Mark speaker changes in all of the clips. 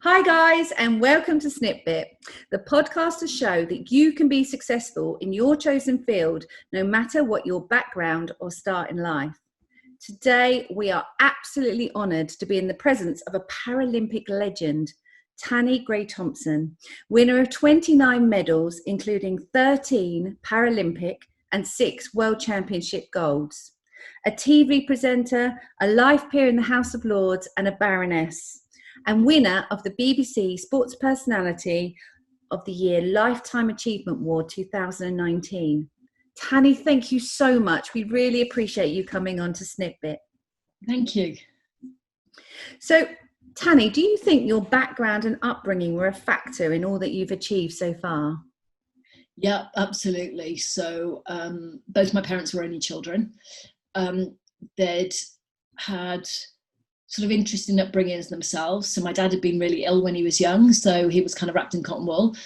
Speaker 1: Hi guys, and welcome to SnipBit, the podcast to show that you can be successful in your chosen field no matter what your background or start in life. Today we are absolutely honoured to be in the presence of a Paralympic legend, Tanni Grey-Thompson, winner of 29 medals including 13 Paralympic and 6 World Championship golds. A TV presenter, a life peer in the House of Lords and a Baroness, and winner of the BBC Sports Personality of the Year Lifetime Achievement Award 2019. Tanni, thank you so much. We really appreciate you coming on to SnipBit.
Speaker 2: Thank you.
Speaker 1: So, Tanni, do you think your background and upbringing were a factor in all that you've achieved so far?
Speaker 2: Yeah, absolutely. So both my parents were only children. They'd had sort of interesting upbringings themselves. So my dad had been really ill when he was young, so he was kind of wrapped in cotton wool.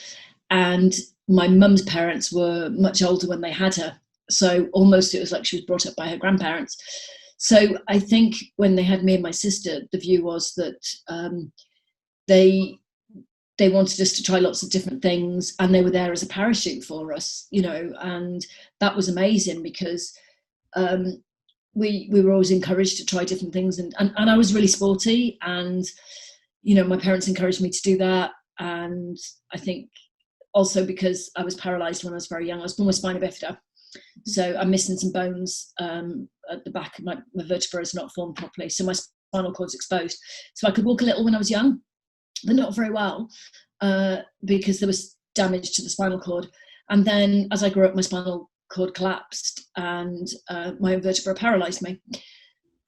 Speaker 2: And my mum's parents were much older when they had her. So almost it was like she was brought up by her grandparents. So I think when they had me and my sister, the view was that they wanted us to try lots of different things, and they were there as a parachute for us, you know, and that was amazing because we were always encouraged to try different things, and I was really sporty, and you know, my parents encouraged me to do that. And I think also because I was paralysed when I was very young, I was born with spina bifida, so I'm missing some bones at the back of my vertebra is not formed properly, so my spinal cord's exposed. So I could walk a little when I was young, but not very well because there was damage to the spinal cord. And then as I grew up, my spinal cord collapsed and my vertebra paralysed me.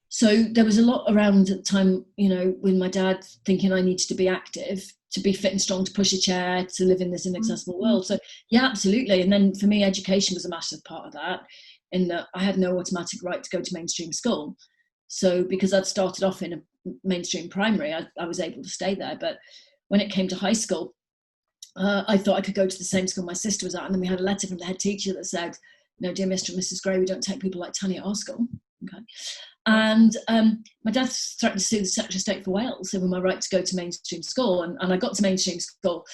Speaker 2: So there was a lot around at the time, you know, with my dad thinking I needed to be active, to be fit and strong, to push a chair, to live in this inaccessible world. So yeah, absolutely. And then for me, education was a massive part of that, in that I had no automatic right to go to mainstream school. So because I'd started off in a mainstream primary, I was able to stay there. But when it came to high school, I thought I could go to the same school my sister was at. And then we had a letter from the head teacher that said, "No, dear Mr. and Mrs. Gray, we don't take people like Tanni at our school." Okay. And my dad threatened to sue the Secretary of State for Wales over my right to go to mainstream school. And I got to mainstream school.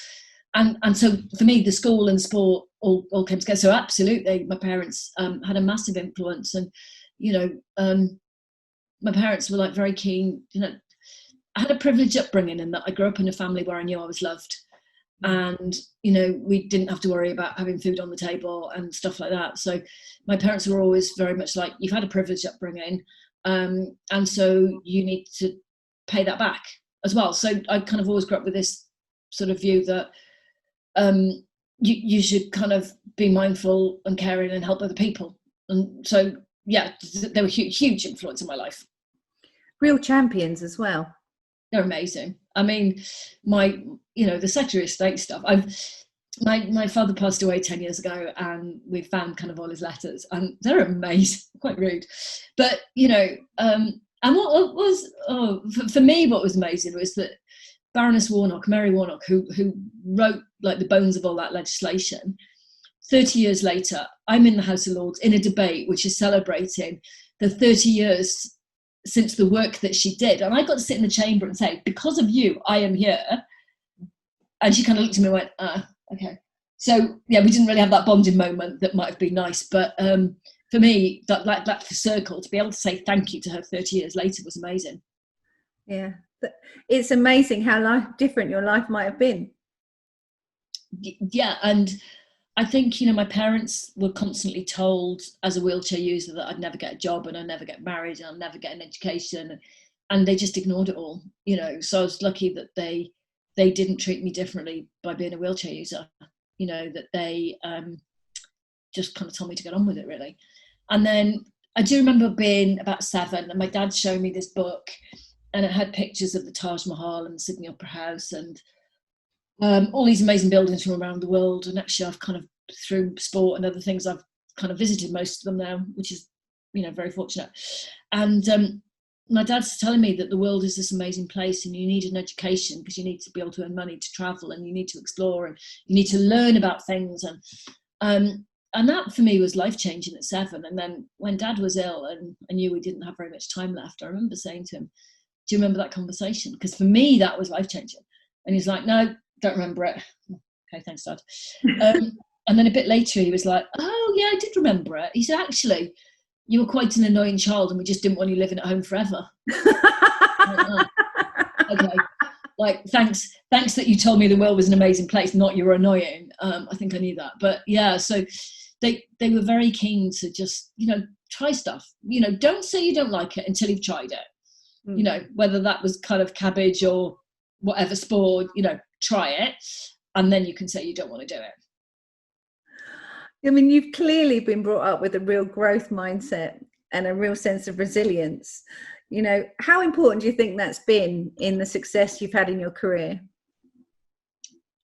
Speaker 2: And so for me, the school and sport all came together. So absolutely, my parents had a massive influence. And, you know, my parents were like very keen, you know, I had a privileged upbringing in that I grew up in a family where I knew I was loved. And, you know, we didn't have to worry about having food on the table and stuff like that. So my parents were always very much like, you've had a privileged upbringing, and so you need to pay that back as well. So I kind of always grew up with this sort of view that you should kind of be mindful and caring and help other people. And so, yeah, they were huge influence in my life.
Speaker 1: Real champions as well.
Speaker 2: They're amazing. I mean, the Secretary of State stuff. My father passed away 10 years ago, and we found kind of all his letters, and they're amazing. Quite rude, but you know. And what was for me, what was amazing was that Baroness Warnock, Mary Warnock, who wrote like the bones of all that legislation. 30 years later, I'm in the House of Lords in a debate which is celebrating the 30 years since the work that she did. And I got to sit in the chamber and say, because of you, I am here. And she kind of looked at me and went, okay. So, yeah, we didn't really have that bonding moment that might have been nice. But for me, that circle, to be able to say thank you to her 30 years later was amazing.
Speaker 1: Yeah. It's amazing how different your life might have been.
Speaker 2: Yeah. And I think, you know, my parents were constantly told as a wheelchair user that I'd never get a job and I'd never get married and I'd never get an education. And they just ignored it all, you know. So I was lucky that they didn't treat me differently by being a wheelchair user, you know, that they just kind of told me to get on with it, really. And then I do remember being about 7 and my dad showed me this book, and it had pictures of the Taj Mahal and the Sydney Opera House and all these amazing buildings from around the world. And actually I've kind of, through sport and other things, I've kind of visited most of them now, which is, you know, very fortunate. And my dad's telling me that the world is this amazing place and you need an education because you need to be able to earn money to travel and you need to explore and you need to learn about things. And that for me was life-changing at 7. And then when Dad was ill and I knew we didn't have very much time left, I remember saying to him, do you remember that conversation? Because for me, that was life-changing. And he's like, no, don't remember it. Okay, thanks, Dad. And then a bit later, he was like, oh, yeah, I did remember it. He said, actually, you were quite an annoying child and we just didn't want you living at home forever. Okay. Like, thanks that you told me the world was an amazing place, not you were annoying. I think I knew that. But yeah, so they were very keen to just, try stuff. Don't say you don't like it until you've tried it. Whether that was kind of cabbage or whatever sport, try it. And then you can say you don't want to do it.
Speaker 1: I mean, you've clearly been brought up with a real growth mindset and a real sense of resilience. How important do you think that's been in the success you've had in your career?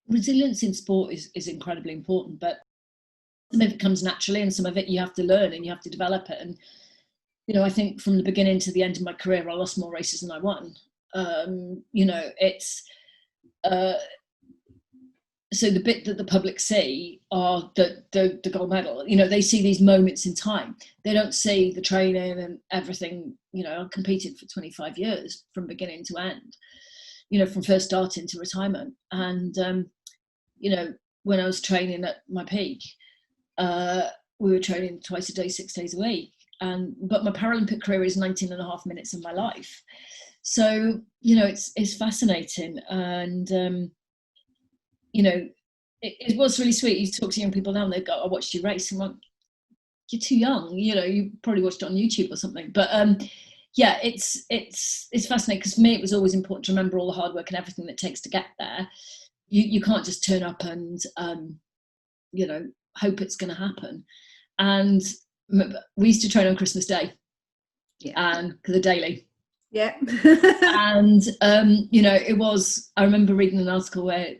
Speaker 2: Resilience in sport is incredibly important, but some of it comes naturally and some of it you have to learn and you have to develop it. And, I think from the beginning to the end of my career, I lost more races than I won. So the bit that the public see are the gold medal. They see these moments in time. They don't see the training and everything. I competed for 25 years from beginning to end, from first starting to retirement. And, when I was training at my peak, we were training twice a day, 6 days a week. But my Paralympic career is 19 and a half minutes of my life. So, it's fascinating. And, it was really sweet. You talk to young people now and they go, I watched you race. I'm like, you're too young. You probably watched it on YouTube or something. But yeah, it's fascinating because for me, it was always important to remember all the hard work and everything that it takes to get there. You can't just turn up and, hope it's going to happen. And we used to train on Christmas Day. Yeah. And for the daily.
Speaker 1: Yeah.
Speaker 2: And, I remember reading an article where,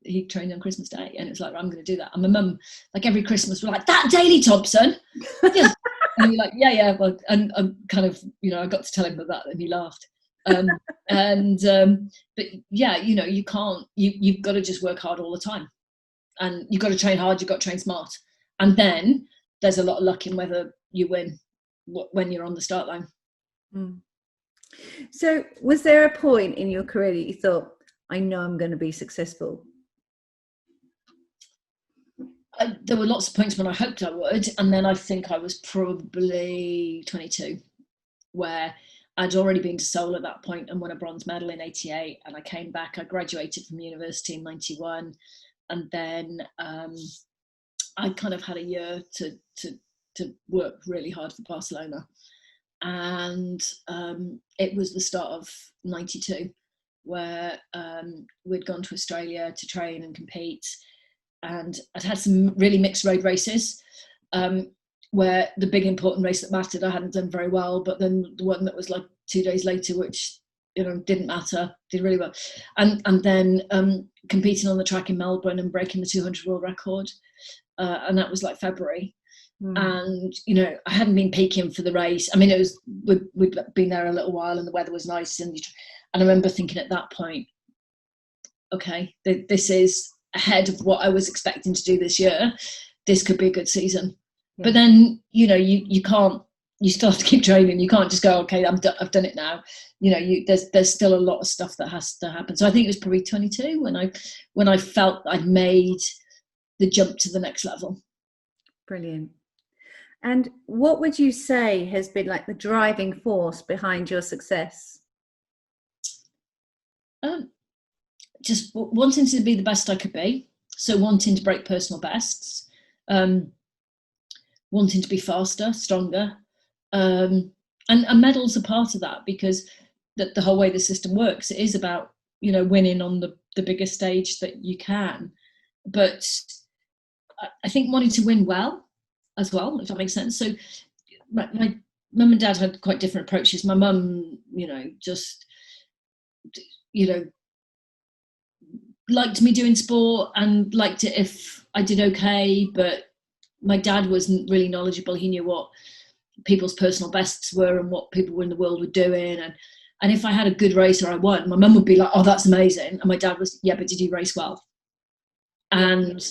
Speaker 2: he trained on Christmas Day and it's like, I'm going to do that. And my mum, like every Christmas, we're like, that daily, Thompson. Yes. And you're like, yeah. Well, and I'm kind of, I got to tell him about that and he laughed. But yeah, you can't, you've got to just work hard all the time and you've got to train hard. You've got to train smart. And then there's a lot of luck in whether you win when you're on the start line.
Speaker 1: Mm. So was there a point in your career that you thought, I know I'm going to be successful?
Speaker 2: There were lots of points when I hoped I would. And then I think I was probably 22, where I'd already been to Seoul at that point and won a bronze medal in 88. And I came back, I graduated from university in 91. And then I kind of had a year to work really hard for Barcelona. And it was the start of 92, where we'd gone to Australia to train and compete. And I'd had some really mixed road races where the big important race that mattered, I hadn't done very well. But then the one that was like 2 days later, which, didn't matter, did really well. And then competing on the track in Melbourne and breaking the 200 world record. And that was like February. And, I hadn't been peaking for the race. I mean, we'd been there a little while and the weather was nice. And I remember thinking at that point, okay, this is ahead of what I was expecting to do this year. This could be a good season. Yeah. But then, you can't, you still have to keep training. You can't just go, okay, I've done it now. There's still a lot of stuff that has to happen. So I think it was probably 22 when I felt I'd made the jump to the next level.
Speaker 1: Brilliant. And what would you say has been like the driving force behind your success?
Speaker 2: Just wanting to be the best I could be. So wanting to break personal bests, wanting to be faster, stronger. And medals are part of that because the whole way the system works, it is about, winning on the biggest stage that you can. But I think wanting to win well as well, if that makes sense. So my mum and dad had quite different approaches. My mum, just, liked me doing sport and liked it if I did okay, but my dad wasn't really knowledgeable. He knew what people's personal bests were and what people in the world were doing. And if I had a good race or I won, my mum would be like, oh, that's amazing. And my dad was, yeah, but did you race well? And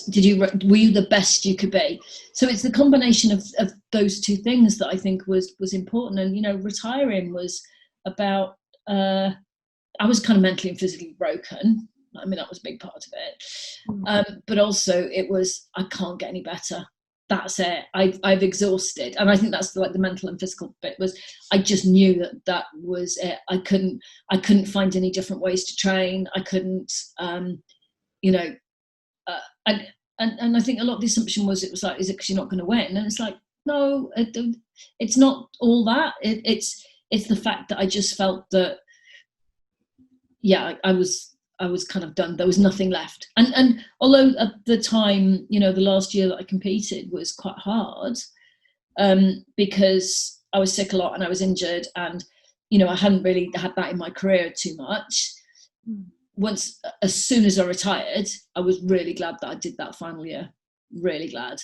Speaker 2: were you the best you could be? So it's the combination of those two things that I think was important. And, retiring was about, I was kind of mentally and physically broken. I mean, that was a big part of it. But also it was, I can't get any better. That's it. I've exhausted. And I think that's like the mental and physical bit was, I just knew that was it. I couldn't find any different ways to train. I couldn't, you know, and I think a lot of the assumption was, it was like, is it because you're not going to win? And it's like, no, it's not all that. It's the fact that I just felt that, yeah, I was kind of done. There was nothing left. And although at the time, you know, the last year that I competed was quite hard, because I was sick a lot and I was injured, and, you know, I hadn't really had that in my career too much. As soon as I retired, I was really glad that I did that final year. Really glad,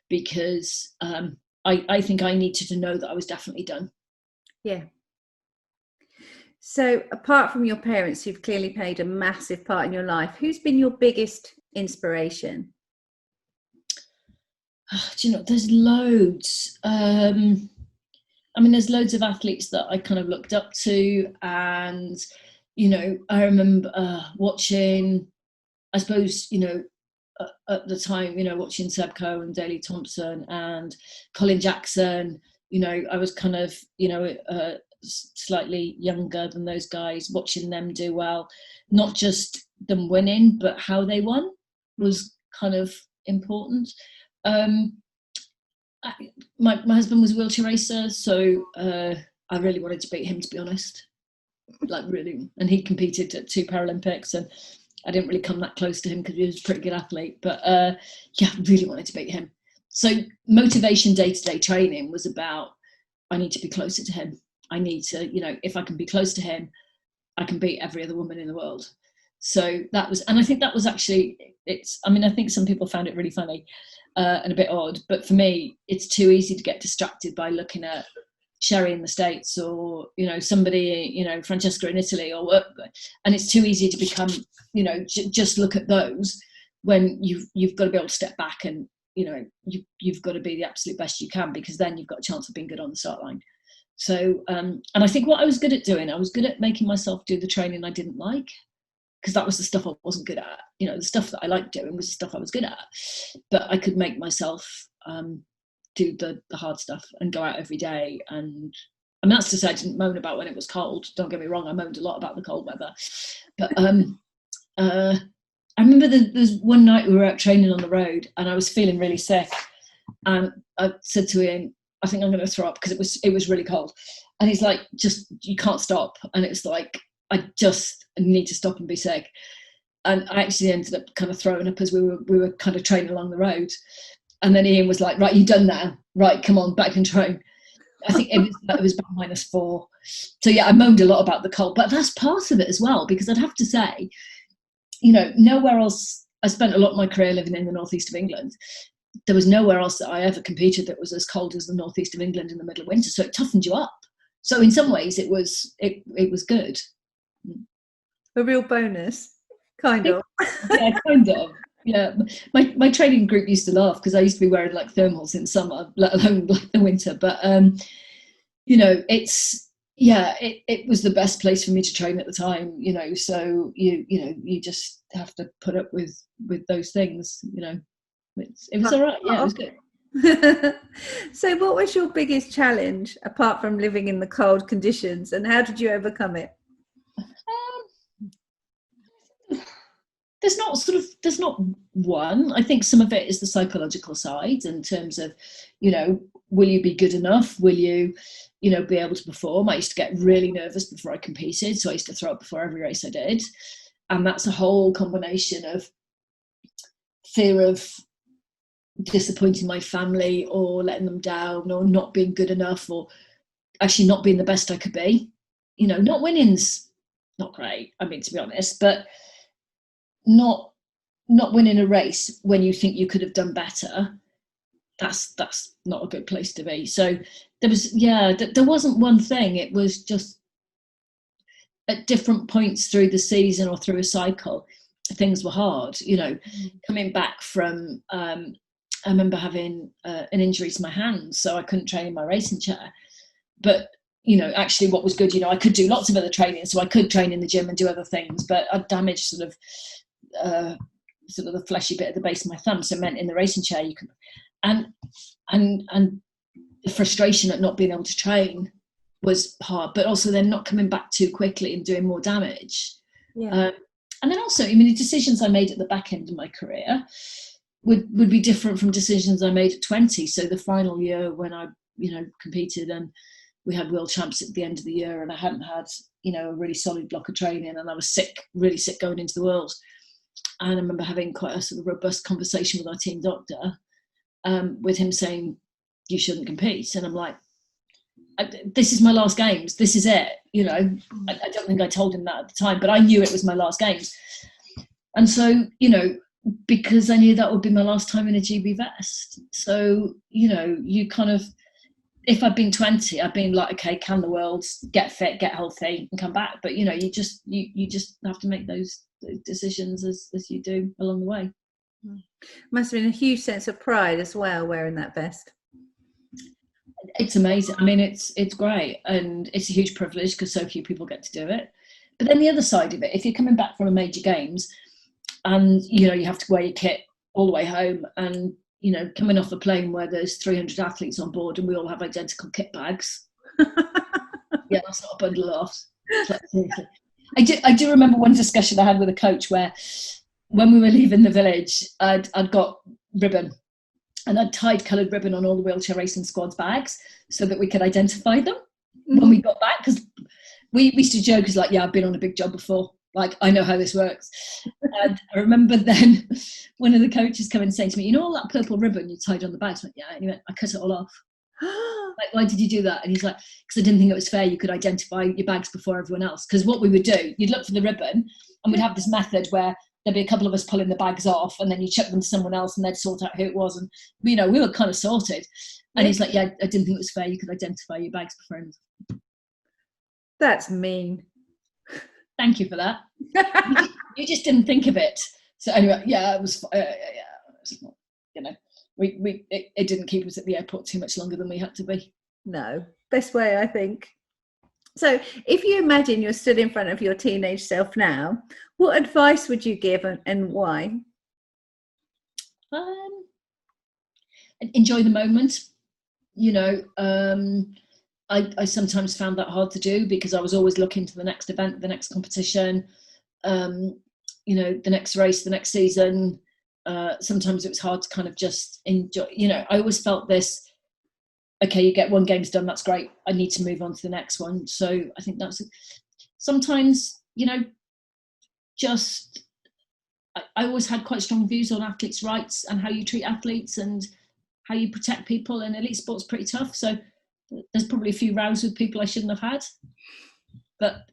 Speaker 2: because I think I needed to know that I was definitely done.
Speaker 1: Yeah. So apart from your parents, who've clearly played a massive part in your life, who's been your biggest inspiration?
Speaker 2: Do you know, there's loads. I mean, there's loads of athletes that I kind of looked up to, and, you know, I remember watching, I suppose, you know, at the time, you know, watching Seb Coe and Tanni Grey-Thompson and Colin Jackson. You know, I was kind of, you know, slightly younger than those guys, watching them do well. Not just them winning, but how they won was kind of important. My husband was a wheelchair racer, so I really wanted to beat him, to be honest. Like, really. And he competed at 2 Paralympics, and I didn't really come that close to him because he was a pretty good athlete. But yeah, I really wanted to beat him. So motivation, day-to-day training was about, I need to be closer to him. I need to, you know, if I can be close to him, I can beat every other woman in the world. So that was, and I think that was actually, I mean, I think some people found it really funny and a bit odd, but for me, it's too easy to get distracted by looking at Sherry in the States, or, you know, somebody, you know, Francesca in Italy, and it's too easy to become, you know, just look at those, when you've got to be able to step back, and, you know, you've got to be the absolute best you can, because then you've got a chance of being good on the start line. So, and I think what I was good at doing, I was good at making myself do the training I didn't like, because that was the stuff I wasn't good at. You know, the stuff that I liked doing was the stuff I was good at, but I could make myself do the hard stuff and go out every day. And I mean, that's to say I didn't moan about when it was cold. Don't get me wrong, I moaned a lot about the cold weather. But I remember there's one night we were out training on the road, and I was feeling really sick, and I said to Ian, I think I'm going to throw up, because it was really cold. And he's like, just, you can't stop. And it's like, I just need to stop and be sick. And I actually ended up kind of throwing up as we were kind of training along the road. And then Ian was like, right, you're done now. Right, come on, back and train. I think it was about -4. So yeah, I moaned a lot about the cold, but that's part of it as well, because I'd have to say, you know, nowhere else, I spent a lot of my career living in the northeast of England. There was nowhere else that I ever competed that was as cold as the northeast of England in the middle of winter. So it toughened you up. So in some ways it was good.
Speaker 1: A real bonus, kind of.
Speaker 2: Yeah, kind of. Yeah, my training group used to laugh, because I used to be wearing like thermals in summer, let alone like the winter. But you know, it was the best place for me to train at the time. You know, so you just have to put up with those things. You know, it was all right. Yeah, it was good.
Speaker 1: So what was your biggest challenge, apart from living in the cold conditions, and how did you overcome it? There's not one. I think some of it is the psychological side, in terms of, you know, will you be good enough? Will you, you know, be able to perform? I used to get really nervous before I competed, so I used to throw up before every race I did. And that's a whole combination of fear of disappointing my family, or letting them down, or not being good enough, or actually not being the best I could be. You know, not winning's not great, I mean, to be honest, but not winning a race when you think you could have done better, that's not a good place to be. So there wasn't one thing. It was just at different points through the season or through a cycle, things were hard. You know, coming back from I remember having an injury to my hand, so I couldn't train in my racing chair. But
Speaker 2: actually what was good, I could do lots of other training, so I could train in the gym and do other things, but I damaged sort of the fleshy bit at the base of my thumb. So it meant in the racing chair you could, and the frustration at not being able to train was hard, but also then not coming back too quickly and doing more damage.
Speaker 1: Yeah.
Speaker 2: And then also, the decisions I made at the back end of my career would be different from decisions I made at 20. So the final year when I, competed, and we had world champs at the end of the year, and I hadn't had, a really solid block of training, and I was really sick going into the world. And I remember having quite a sort of robust conversation with our team doctor, with him saying, you shouldn't compete. And I'm like, this is my last games. This is it. I don't think I told him that at the time, but I knew it was my last games. And so, because I knew that would be my last time in a GB vest. So, you kind of, if I'd been 20, I'd been like, okay, can the world, get fit, get healthy and come back. But, you just have to make those decisions as you do along the way.
Speaker 1: Must have been a huge sense of pride as well, wearing that vest.
Speaker 2: It's amazing. It's great, and it's a huge privilege because so few people get to do it. But then the other side of it, if you're coming back from a major games and, you have to wear your kit all the way home, and, coming off a plane where there's 300 athletes on board and we all have identical kit bags. Yeah, that's not a bundle of laughs. I do remember one discussion I had with a coach where when we were leaving the village, I'd got ribbon, and I'd tied coloured ribbon on all the wheelchair racing squad's bags so that we could identify them when we got back. Because we used to joke, as like, yeah, I've been on a big job before. Like, I know how this works. And I remember then one of the coaches coming and saying to me, all that purple ribbon you tied on the bags? I went, yeah. And he went, I cut it all off. Like, why did you do that? And he's like, because I didn't think it was fair. You could identify your bags before everyone else. Because what we would do, you'd look for the ribbon, and we'd have this method where there'd be a couple of us pulling the bags off, and then you chuck them to someone else and they'd sort out who it was. And, we were kind of sorted. And he's like, yeah, I didn't think it was fair. You could identify your bags before anyone. That's
Speaker 1: mean.
Speaker 2: Thank you for that. You just didn't think of it. So anyway, yeah, it was, it didn't keep us at the airport too much longer than we had to be.
Speaker 1: No, best way, I think. So if you imagine you're stood in front of your teenage self now, what advice would you give, and why?
Speaker 2: Enjoy the moment. I sometimes found that hard to do because I was always looking to the next event, the next competition, the next race, the next season. Sometimes it was hard to kind of just enjoy. I always felt this, okay, you get one game's done, that's great. I need to move on to the next one. So I think that's sometimes, I always had quite strong views on athletes' rights and how you treat athletes and how you protect people. And elite sport's pretty tough. So there's probably a few rows with people I shouldn't have had. But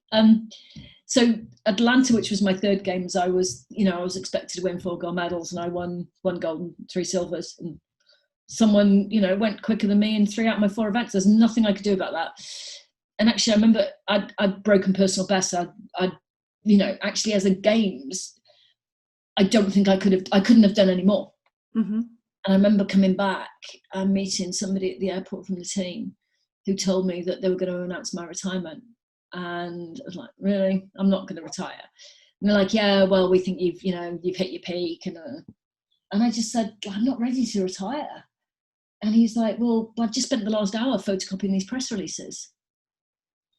Speaker 2: so Atlanta, which was my third games, I was expected to win 4 gold medals, and I won 1 gold and 3 silvers. And someone, went quicker than me in 3 out of my 4 events. There's nothing I could do about that. And actually, I remember I'd broken personal bests. Actually, as a games, I don't think I couldn't have done any more.
Speaker 1: Mm-hmm.
Speaker 2: And I remember coming back and meeting somebody at the airport from the team who told me that they were going to announce my retirement. And I was like, really? I'm not going to retire. And they're like, yeah, well, we think you've hit your peak. And I just said, I'm not ready to retire. And he's like, well, I've just spent the last hour photocopying these press releases.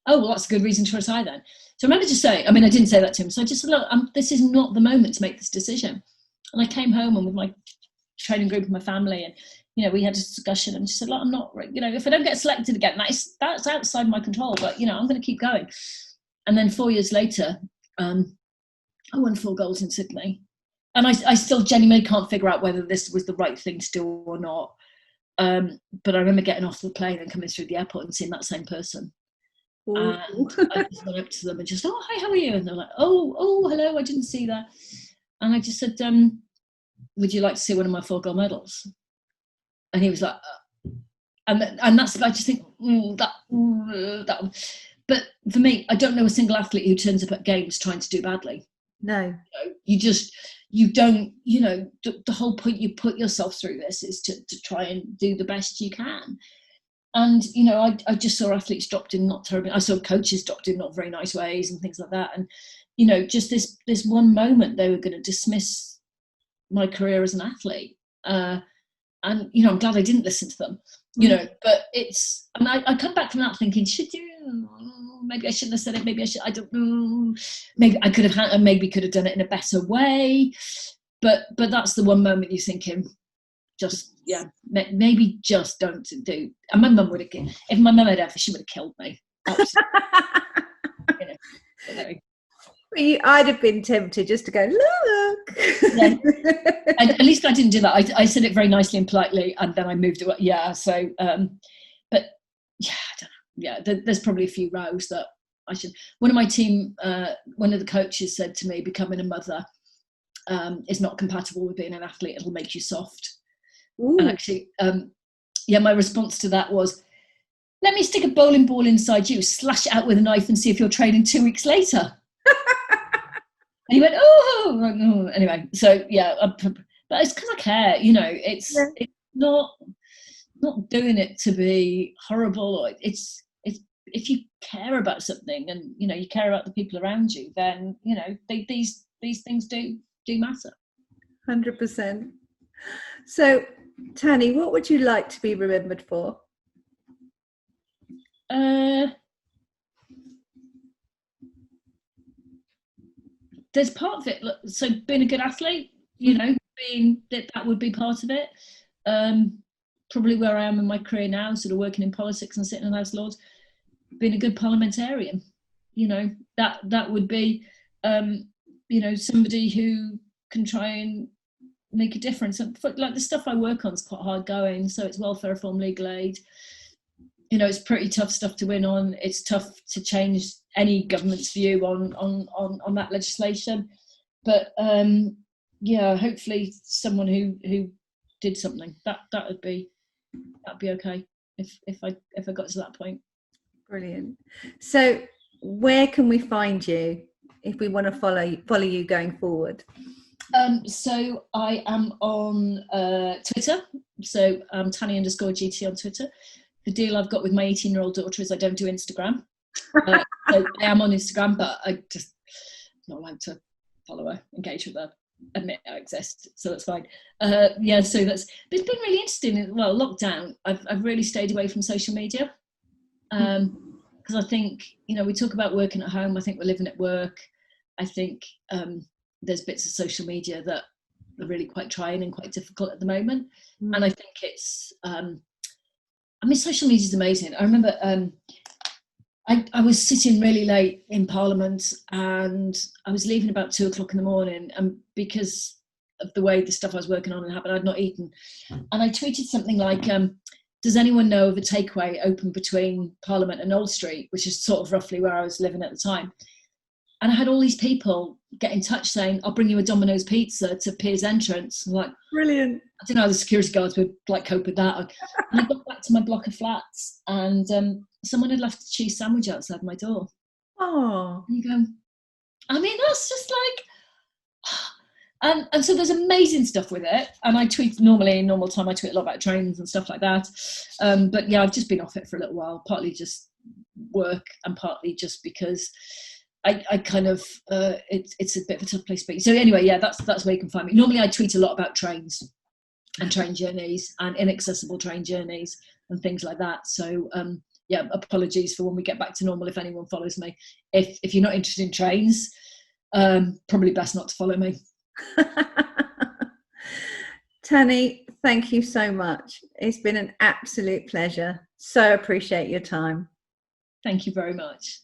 Speaker 2: Oh, well, that's a good reason to retire then. So I remember just saying, I didn't say that to him. So I just said, look, this is not the moment to make this decision. And I came home and with my training group and my family, and we had a discussion, and just said, look, I'm not, if I don't get selected again, that's outside my control, but I'm going to keep going. And then 4 years later, I won 4 golds in Sydney, and I still genuinely can't figure out whether this was the right thing to do or not. But I remember getting off the plane and coming through the airport and seeing that same person. Ooh. And I just went up to them and just, oh, hi, how are you? And they're like, oh, hello, I didn't see that. And I just said, would you like to see one of my 4 gold medals? And he was like, and that's, I just think, that one. But for me, I don't know a single athlete who turns up at games trying to do badly.
Speaker 1: No.
Speaker 2: You don't, the whole point you put yourself through this is to try and do the best you can. And, you know, I just saw athletes dropped in not terribly, I saw coaches dropped in not very nice ways and things like that. And, you know, just this one moment they were going to dismiss my career as an athlete. And, you know, I'm glad I didn't listen to them, you know, but it's, and I come back from that thinking, should you, maybe I shouldn't have said it, maybe I should, I don't know, maybe I could have had, and maybe could have done it in a better way. But that's the one moment you're thinking, just, yeah, maybe just don't do. And my mum would have, if my mum had ever, she would have killed me. You know.
Speaker 1: I'd have been tempted just to go, look.
Speaker 2: Yeah. And at least I didn't do that. I said it very nicely and politely, and then I moved away. Yeah. So, but yeah, I don't know. Yeah, there's probably a few rows that I should. One of my team, one of the coaches said to me, becoming a mother is not compatible with being an athlete. It'll make you soft. Ooh. And actually, yeah, my response to that was, let me stick a bowling ball inside you, slash it out with a knife, and see if you're training 2 weeks later. And he went, oh, anyway. So yeah, but it's because I care. You know, it's not doing it to be horrible. Or it's if you care about something, and you know you care about the people around you, then you know these things do matter.
Speaker 1: 100%. So, Tanni, what would you like to be remembered for?
Speaker 2: There's part of it. So being a good athlete, you know, being that would be part of it. Probably where I am in my career now, sort of working in politics and sitting in House of Lords, being a good parliamentarian, you know, that would be, you know, somebody who can try and make a difference. And like the stuff I work on is quite hard going. So it's welfare reform, legal aid. You know, it's pretty tough stuff to win on. It's tough to change any government's view on that legislation. But yeah, hopefully someone who did something that'd be okay if I got to that point.
Speaker 1: Brilliant. So where can we find you if we want to follow you going forward?
Speaker 2: So I am on Twitter. So Tanni_GT on Twitter. The deal I've got with my 18-year-old daughter is I don't do Instagram. So I am on Instagram, but I just not allowed to follow her, engage with her, admit I exist. So that's fine. Yeah, so it's been really interesting. Well, lockdown, I've really stayed away from social media because I think, you know, we talk about working at home. I think we're living at work. I think there's bits of social media that are really quite trying and quite difficult at the moment. And I think it's I mean, social media is amazing. I remember I was sitting really late in Parliament and I was leaving about 2:00 in the morning, and because of the way the stuff I was working on had happened, I'd not eaten. And I tweeted something like, does anyone know of a takeaway open between Parliament and Old Street, which is sort of roughly where I was living at the time. And I had all these people get in touch saying, I'll bring you a Domino's pizza to Piers Entrance. I'm like,
Speaker 1: brilliant.
Speaker 2: I don't know how the security guards would like cope with that. And I got back to my block of flats and someone had left a cheese sandwich outside my door.
Speaker 1: Oh.
Speaker 2: And you go, I mean, that's just like, and so there's amazing stuff with it. And I tweet normally, in normal time, I tweet a lot about trains and stuff like that. But yeah, I've just been off it for a little while, partly just work and partly just because I kind of, it's a bit of a tough place to be. So anyway, yeah, that's where you can find me. Normally I tweet a lot about trains and train journeys and inaccessible train journeys and things like that. So yeah, apologies for when we get back to normal if anyone follows me. If you're not interested in trains, probably best not to follow me.
Speaker 1: Tanni, thank you so much. It's been an absolute pleasure. So appreciate your time.
Speaker 2: Thank you very much.